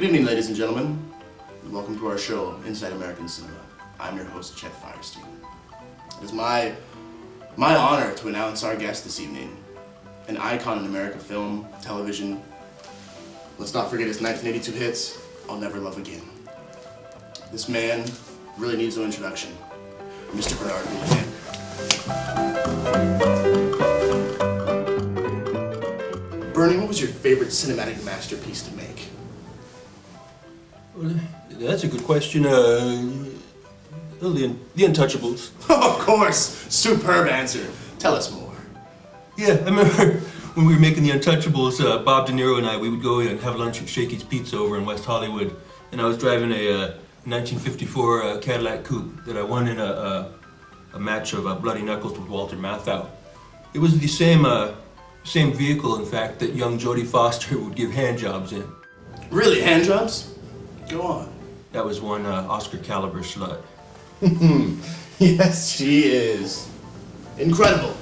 Good evening, ladies and gentlemen. Welcome to our show, Inside American Cinema. I'm your host, Chet Firestein. It is my honor to announce our guest this evening, an icon in American film, television. Let's not forget his 1982 hits, I'll Never Love Again. This man really needs no introduction. Mr. Bernhard Hoolihan. Bernie, what was your favorite cinematic masterpiece to make? Well, that's a good question. The Untouchables. Of course! Superb answer. Tell us more. Yeah, I remember when we were making The Untouchables, Bob Deniro and we would go and have lunch at Shakey's Pizza over in West Hollywood. And I was driving a 1954 Cadillac Coupe that I won in a match of Bloody Knuckles with Walter Matthau. It was the same vehicle, in fact, that young Jodie Foster would give hand jobs in. Really? Hand jobs? Go on. That was one Oscar caliber slut. Yes, she is. Incredible.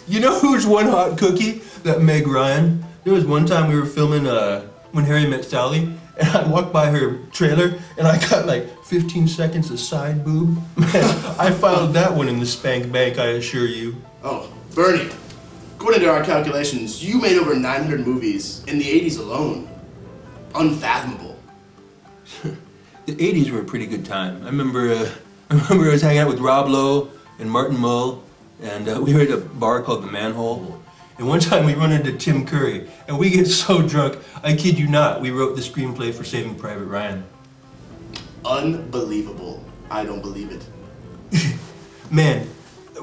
You know who's one hot cookie? That Meg Ryan. There was one time we were filming When Harry Met Sally, and I walked by her trailer, and I got like 15 seconds of side boob. Man, I filed that one in the spank bank, I assure you. Oh, Bernie, according to our calculations, you made over 900 movies in the 80s alone. Unfathomable. The 80s were a pretty good time. I remember I was hanging out with Rob Lowe and Martin Mull, and we were at a bar called The Manhole. And one time we run into Tim Curry, and we get so drunk, I kid you not, we wrote the screenplay for Saving Private Ryan. Unbelievable. I don't believe it. Man,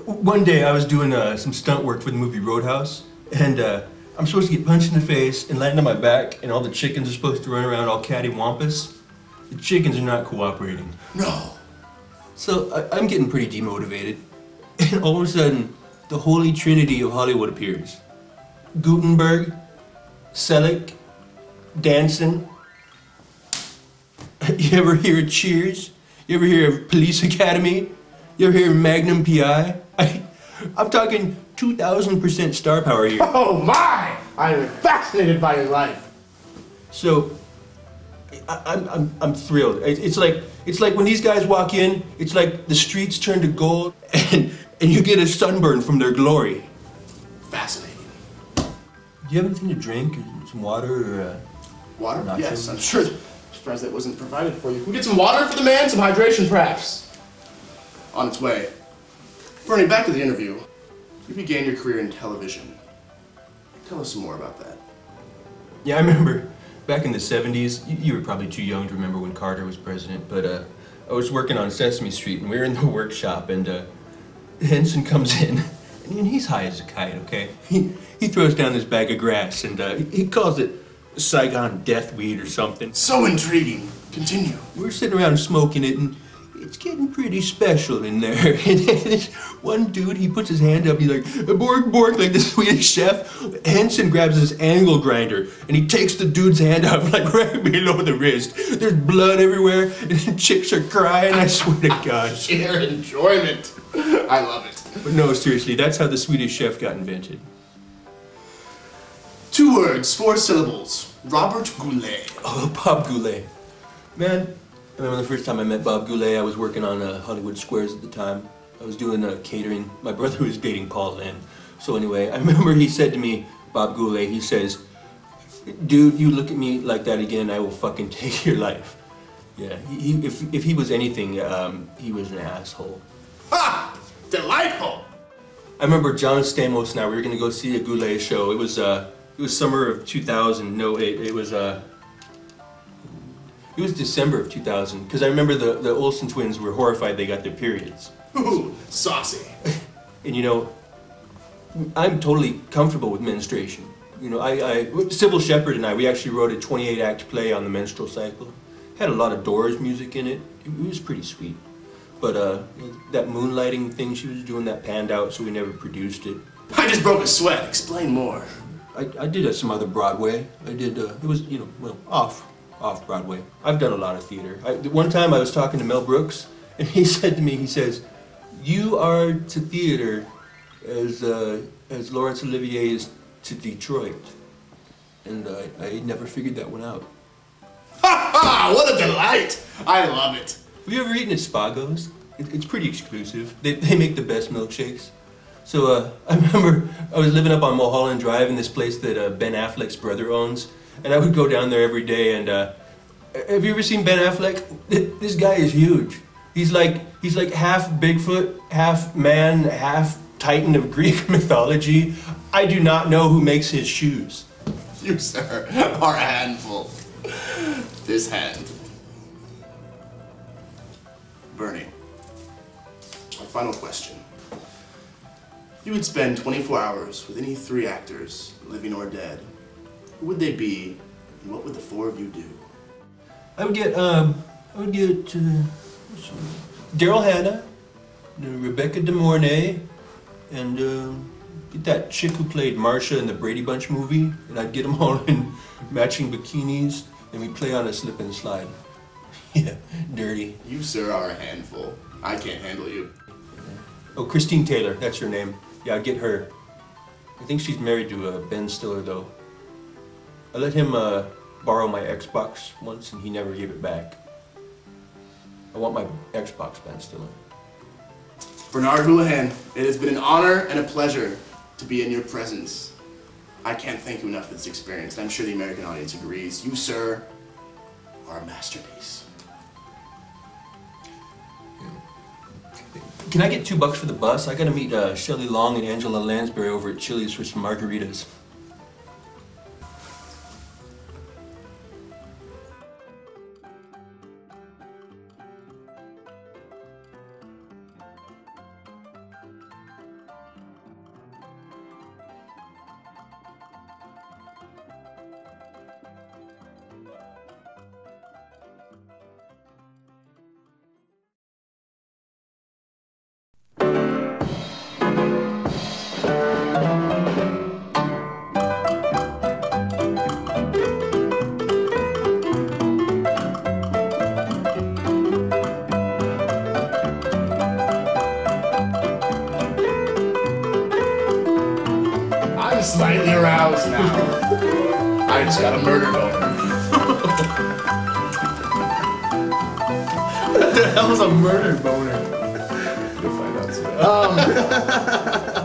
one day I was doing some stunt work for the movie Roadhouse, and I'm supposed to get punched in the face and land on my back, and all the chickens are supposed to run around all cattywampus. The chickens are not cooperating. No. So I'm getting pretty demotivated, and all of a sudden, the holy trinity of Hollywood appears. Gutenberg, Selick, Danson. You ever hear of Cheers? You ever hear of Police Academy? You ever hear of Magnum PI? I'm talking 2,000% star power here. Oh my! I'm fascinated by your life. So, I'm thrilled. It's like when these guys walk in, it's like the streets turn to gold, and you get a sunburn from their glory. Fascinating. Do you have anything to drink, or some water, or water? nachos? Yes, I'm sure. I'm surprised that wasn't provided for you. Can we get some water for the man? Some hydration, perhaps? On its way. Bernie, back to the interview. You began your career in television. Tell us some more about that. Yeah, I remember back in the 70s, you were probably too young to remember when Carter was president, but I was working on Sesame Street, and we were in the workshop, and Hensen comes in, and he's high as a kite, okay? He throws down this bag of grass, and he calls it Saigon death weed or something. So intriguing. Continue. We're sitting around smoking it, and it's getting pretty special in there. And this one dude, he puts his hand up, he's like, bork, bork, like the Swedish chef. Hensen grabs his angle grinder, and he takes the dude's hand out, like right below the wrist. There's blood everywhere, and chicks are crying, I swear to God. Sheer enjoyment. I love it. But no, seriously, that's how the Swedish chef got invented. 2 words, 4 syllables. Robert Goulet. Oh, Bob Goulet. Man, I remember the first time I met Bob Goulet. I was working on Hollywood Squares at the time. I was doing catering. My brother was dating Paul Lynde. So anyway, I remember he said to me, Bob Goulet, he says, dude, you look at me like that again, I will fucking take your life. Yeah, if he was anything, he was an asshole. Ha! Delightful! I remember John Stamos and I, we were going to go see a Goulet show. It was summer of 2000. No, it was December of 2000, because I remember the Olsen twins were horrified they got their periods. Ooh, saucy. And you know, I'm totally comfortable with menstruation. You know, Sybil Shepherd and we actually wrote a 28-act play on the menstrual cycle. Had a lot of Doors music in it. It was pretty sweet. But that moonlighting thing she was doing, that panned out, so we never produced it. I just broke a sweat. Explain more. I did some other Broadway. I did, it was, you know, well, off Broadway. I've done a lot of theater. One time I was talking to Mel Brooks, and he said to me, he says, you are to theater as Laurence Olivier is to Detroit. And I never figured that one out. Ah, what a delight! I love it. Have you ever eaten at Spago's? It's pretty exclusive. They make the best milkshakes. So I remember I was living up on Mulholland Drive in this place that Ben Affleck's brother owns, and I would go down there every day. And have you ever seen Ben Affleck? This guy is huge. He's like half Bigfoot, half man, half Titan of Greek mythology. I do not know who makes his shoes. You, sir, are a handful. This hand. Bernie, my final question. If you would spend 24 hours with any 3 actors, living or dead, who would they be, and what would the 4 of you do? I would get Daryl Hannah, Rebecca De Mornay, and get that chick who played Marcia in the Brady Bunch movie, and I'd get them all in matching bikinis, and we'd play on a slip and slide. Yeah, dirty. You, sir, are a handful. I can't handle you. Oh, Christine Taylor, that's her name. Yeah, I'd get her. I think she's married to Ben Stiller, though. I let him borrow my Xbox once, and he never gave it back. I want my Xbox, Ben Stiller. Bernhard Hoolihan, it has been an honor and a pleasure to be in your presence. I can't thank you enough for this experience, and I'm sure the American audience agrees. You, sir, are a masterpiece. Can I get $2 for the bus? I gotta meet Shelley Long and Angela Lansbury over at Chili's for some margaritas. I'm slightly aroused now. I just got a murder boner. What the hell is a murder boner? You'll find out soon.